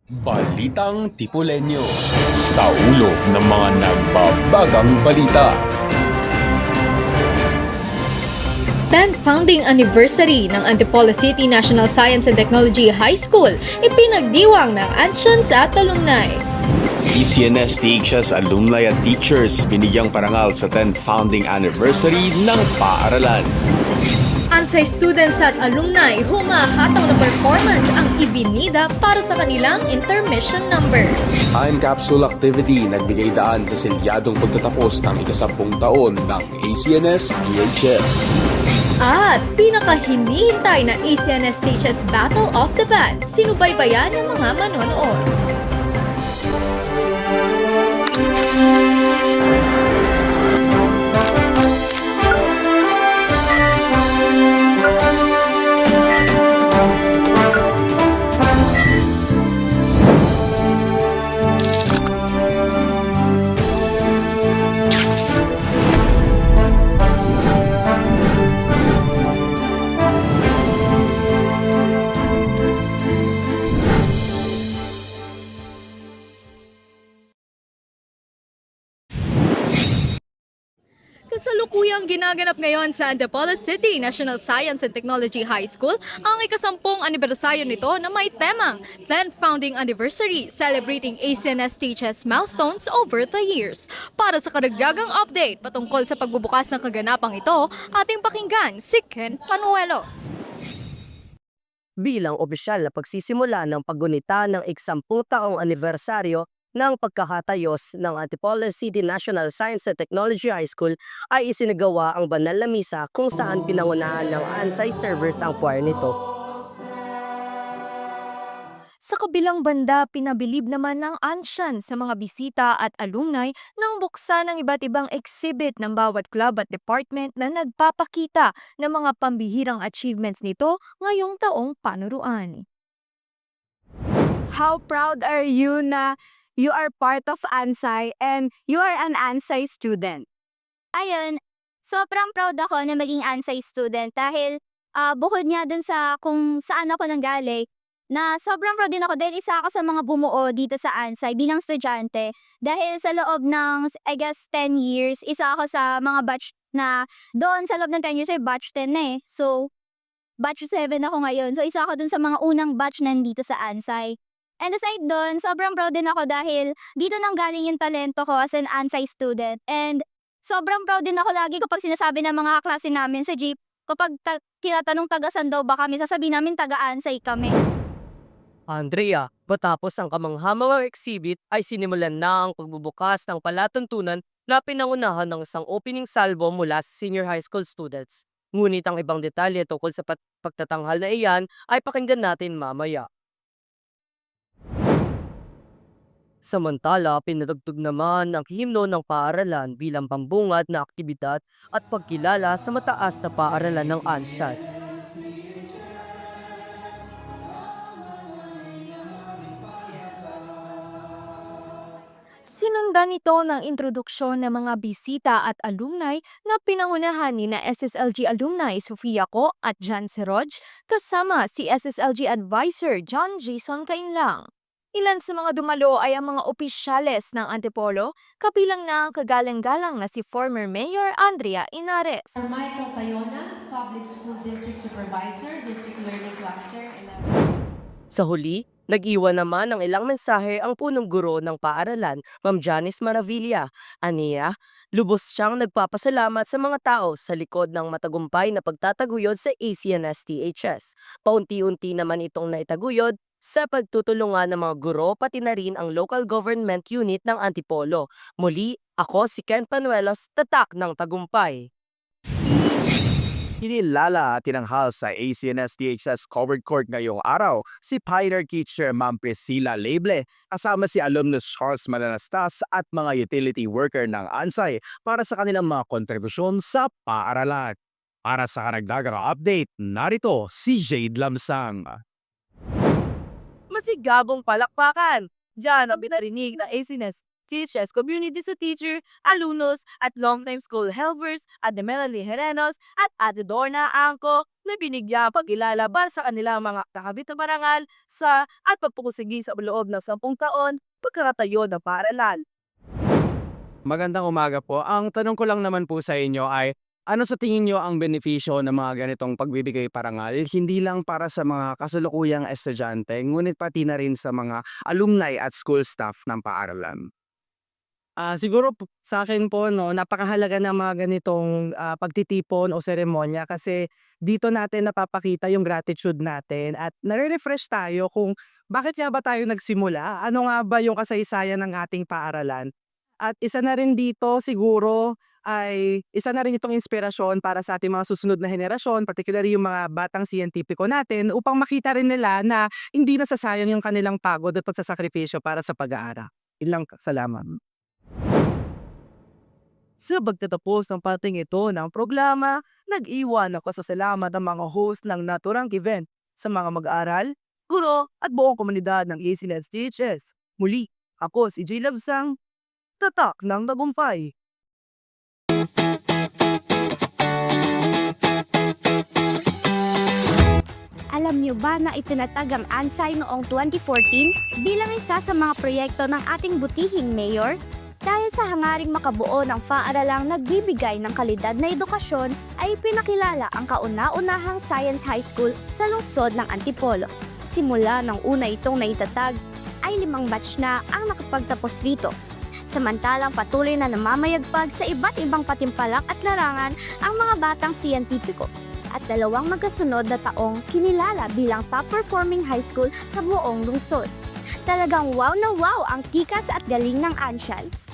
Balitang Tipuleño sa ulo ng mga nagbabagang balita. 10th founding anniversary ng Antipolo City National Science and Technology High School ipinagdiwang ng Ancients at Alumni. ECNS THS alumni at teachers binigyang parangal sa 10th founding anniversary ng paaralan. Ansay students at alumni humahatang na performance ang ibinida para sa kanilang intermission number. Time capsule activity nagbigay daan sa selyadong pagtatapos ng ika-10 taon ng ACNS THS. At pinakahinihintay na ACNS THS Battle of the Bands, sinubaybayan ng mga manonood. Kasalukuyang ginaganap ngayon sa Antipolo City National Science and Technology High School ang ika-10 anibersaryo nito na may temang 10th Founding Anniversary celebrating ACNS THS milestones over the years. Para sa karagdagang update patungkol sa pagbubukas ng kaganapang ito, ating pakinggan si Ken Panuelos. Bilang opisyal na pagsisimula ng paggunita ng ika-10 taong anibersaryo ng pagkakatayos ng Antipolo City National Science and Technology High School ay isinagawa ang banal na misa kung saan pinangunahan ng Ansay servers ang choir nito. Sa kabilang banda, pinabilib naman ng Ansyan sa mga bisita at alumni nang buksan ng iba't ibang exhibit ng bawat club at department na nagpapakita ng mga pambihirang achievements nito ngayong taong panuruan. How proud are you na you are part of Ansay and you are an Ansay student? Ayun, sobrang proud ako na maging Ansay student dahil bukod nga dun sa kung saan ako nanggaling, na sobrang proud din ako dahil isa ako sa mga bumuo dito sa Ansay bilang estudyante. Dahil sa loob ng, I guess, 10 years, isa ako sa mga batch na doon sa loob ng 10 years ay batch 10 na eh. So, batch 7 ako ngayon. So, isa ako dun sa mga unang batch nandito sa Ansay. And aside doon, sobrang proud din ako dahil dito nang galing yung talento ko as an Ansay student. And sobrang proud din ako lagi kapag sinasabi ng mga kaklase namin sa jeep, kapag tinatanong taga-san daw ba kami, sasabihin namin taga-Ansay kami. Andrea, matapos ang kamanghamangang exhibit ay sinimulan na ang pagbubukas ng palatuntunan na pinangunahan ng isang opening salvo mula sa senior high school students. Ngunit ang ibang detalye tungkol sa pagtatanghal na iyan ay pakinggan natin mamaya. Samantala, pinadagdag naman ang himno ng paaralan bilang pambungad na aktibidad at pagkilala sa mataas na paaralan ng Ansay. Sinundan ito ng introduksyon ng mga bisita at alumni na pinangunahan ni na SSLG alumni Sofia Ko at Jan Seroj kasama si SSLG advisor John Jason Cainlang. Ilan sa mga dumalo ay ang mga opisyales ng Antipolo, kabilang na ang kagalang-galang na si former Mayor Andrea Inares. Michael Tayona, Public School District Supervisor, District Learning Cluster 11. Sa huli, nag-iwan naman ng ilang mensahe ang punong guro ng paaralan, Ma'am Janice Maravilla. Aniya, lubos siyang nagpapasalamat sa mga tao sa likod ng matagumpay na pagtataguyod sa ACNS THS. Paunti-unti naman itong naitaguyod sa pagtutulungan ng mga guro pati na rin ang local government unit ng Antipolo. Muli, ako si Ken Panuelos, tatak ng tagumpay. Kinilala at tinanghal sa ACNS THS Covered Court ngayong araw si Pioneer Teacher Ma'am Priscilla Leble kasama si alumnus Charles Mananastas at mga utility worker ng Ansay para sa kanilang mga kontribusyon sa paaralan. Para sa karagdagang update, narito si Jade Lamsang. Masigabong palakpakan. Diyan ang binarinig ng ACNS teachers, community sa teacher, alumnos, at longtime school helpers, at the Melanie Herenos, at Ate Dorna Angko, na binigyan pagkilala para sa kanilang mga kakabit na parangal sa at pagpukusigi sa loob ng 10 taon pagkakatayo ng paaralan. Magandang umaga po. Ang tanong ko lang naman po sa inyo ay, ano sa tingin nyo ang benepisyo ng mga ganitong pagbibigay parangal, hindi lang para sa mga kasalukuyang estudyante, ngunit pati na rin sa mga alumni at school staff ng paaralan? Siguro sa akin po 'no, napakahalaga ng mga ganitong, pagtitipon o seremonya kasi dito natin napapakita yung gratitude natin at nare-refresh tayo kung bakit nga ba tayo nagsimula, ano nga ba yung kasaysayan ng ating paaralan. At isa na rin dito siguro ay isa na rin itong inspirasyon para sa ating mga susunod na henerasyon, particularly yung mga batang siyentipiko natin upang makita rin nila na hindi nasasayang yung kanilang pagod at pagsasakripisyo para sa pag-aaral. Yun lang, salamat. Sa pagtatapos ng parting ito ng programa, nag-iwan ng pasasalamat ang mga host ng naturang event sa mga mag-aaral, guro at buong komunidad ng ACNS THS. Muli, ako si J. Labsang, tatak ng tagumpay. Alam niyo ba na itinatag ang ANSAI noong 2014 bilang isa sa mga proyekto ng ating butihing mayor? Dahil sa hangaring makabuo ng paaralang nagbibigay ng kalidad na edukasyon, ay pinakilala ang kauna-unahang Science High School sa lungsod ng Antipolo. Simula ng una itong naitatag, ay 5 batch na ang nakapagtapos rito. Samantalang patuloy na namamayagpag sa iba't ibang patimpalak at larangan ang mga batang siyentipiko. At 2 magkasunod na taong kinilala bilang top-performing high school sa buong lungsod. Talagang wow na wow ang tikas at galing ng Ansians.